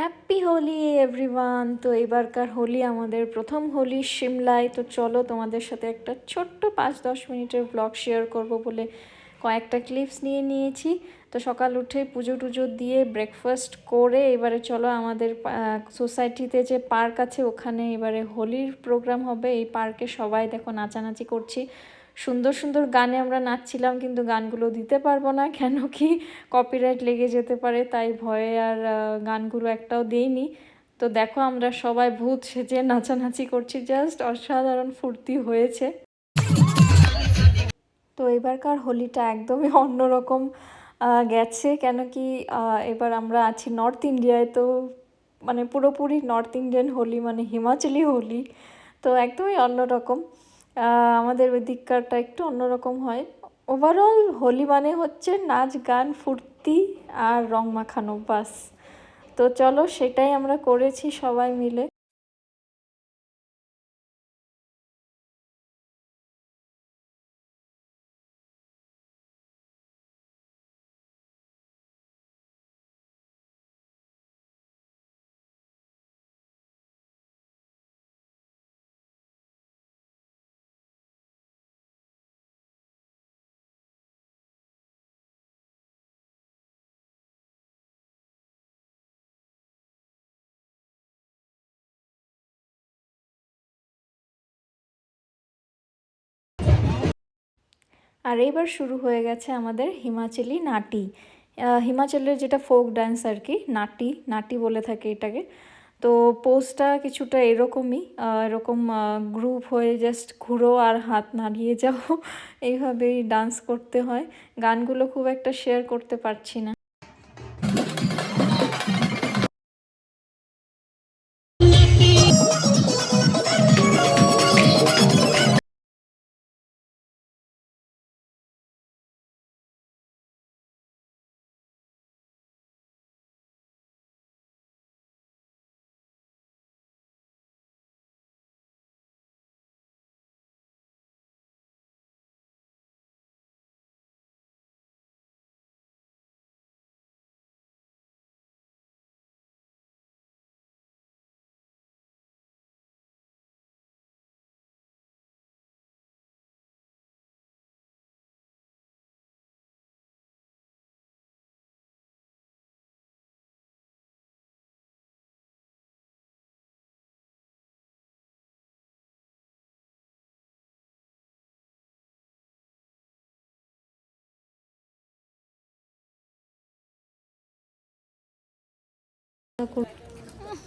Happy Holi everyone. তো এবারকার হোলি আমাদের প্রথম হোলি সিমলায়। তো চলো তোমাদের সাথে একটা ছোট্ট 5-10 মিনিটের ব্লগ শেয়ার করব বলে কয়েকটা ক্লিপস নিয়ে নিয়েছি। তো সকাল উঠে পুজো টুজো দিয়ে ব্রেকফাস্ট করে এবারে চলো আমাদের সোসাইটিতে যে পার্ক আছে ওখানে এবারে হোলির প্রোগ্রাম হবে। এই পার্কে সবাই দেখো নাচানাচি করছি, সুন্দর সুন্দর গানে আমরা নাচছিলাম, কিন্তু গানগুলো দিতে পারবো না, কেন কি কপিরাইট লেগে যেতে পারে, তাই ভয়ে আর গানগুলো একটাও দেইনি। তো দেখো আমরা সবাই ভূত সেজে নাচানাচি করছি, জাস্ট অসাধারণ ফুর্তি হয়েছে। তো এবারকার হোলিটা একদমই অন্যরকম গেছে, কেন কি এবার আমরা আছি নর্থ ইন্ডিয়ায়। তো মানে পুরোপুরি নর্থ ইন্ডিয়ান হোলি, মানে হিমাচলি হোলি। তো একদমই অন্যরকম, আমাদের ওই দিককারটা একটু অন্যরকম হয়। ওভারঅল হোলি মানে হচ্ছে নাচ গান ফুর্তি আর রং মাখানো, বাস। তো চলো সেটাই আমরা করেছি সবাই মিলে। আর এবার শুরু হয়ে গেছে আমাদের হিমাচলি নাটি, হিমাচলের যেটা ফোক ডান্স আর কি, নাটি নাটি বলে থাকে এটাকে। তো পোজটা কিছুটা এরকমই, এরকম গ্রুপ হয়ে জাস্ট ঘুরো আর হাত নাড়িয়ে যাও, এইভাবেই ডান্স করতে হয়। গানগুলো খুব একটা শেয়ার করতে পারছি না।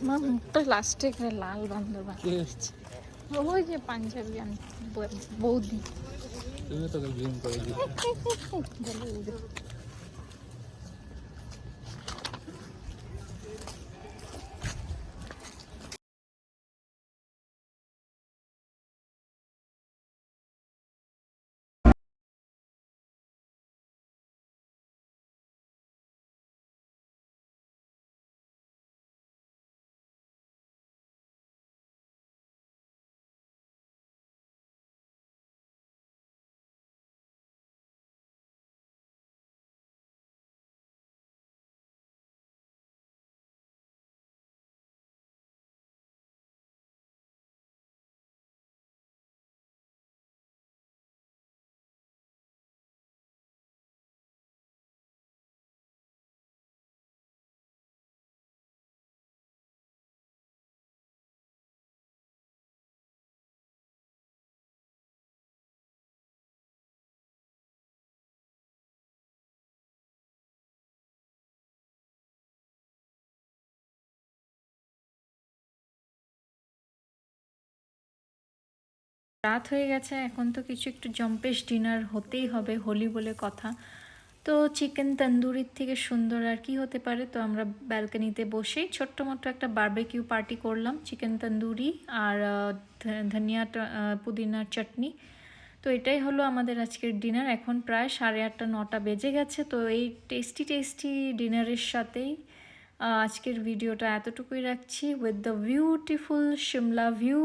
আমার মুখটা লাস্টে করে লাল বান্ধবা, ওই যে পাঞ্জাবি বৌদি, তুমি তো গ্রিন করে দিও। রাত হয়ে গেছে, এখন তো কিছু একটু জম্পেশ ডিনার হতেই হবে, হোলি বলে কথা। তো চিকেন তন্দুরির থেকে সুন্দর আর কি হতে পারে। তো আমরা ব্যালকনিতে বসেই ছোট্ট মোট্ট একটা বারবেকিউ পার্টি করলাম, চিকেন তন্দুরি আর ধনিয়া পুদিনার চাটনি। তো এটাই হলো আমাদের আজকের ডিনার। এখন প্রায় 8:30-9টা বেজে গেছে। তো এই টেস্টি টেস্টি ডিনারের সাথেই আজকের ভিডিওটা এতটুকুই রাখছি, with the beautiful Shimla view.